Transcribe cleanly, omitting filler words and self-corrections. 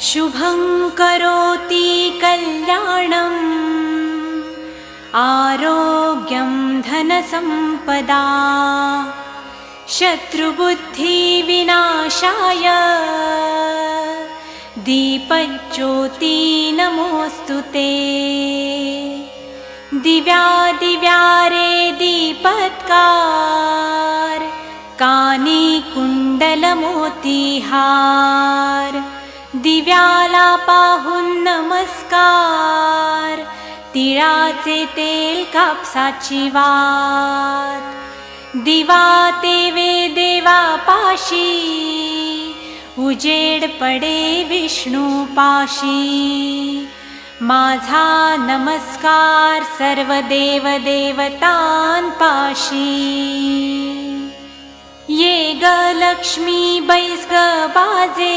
शुभं करोति कल्याणम् आरोग्यं धनसम्पदा शत्रुबुद्धिविनाशाय दीपज्योति नमोऽस्तुते। दिव्या दिव्या रे दीपत्कार कानी कुंडलमोतीहार दिव्याला पाहून नमस्कार तिळाचे तेल कापसाची वात दिवा तेवे देवा पाशी उजेड पडे विष्णू पाशी माझा नमस्कार सर्व देव देवतांपाशी। ये ग लक्ष्मी बैस ग बाजे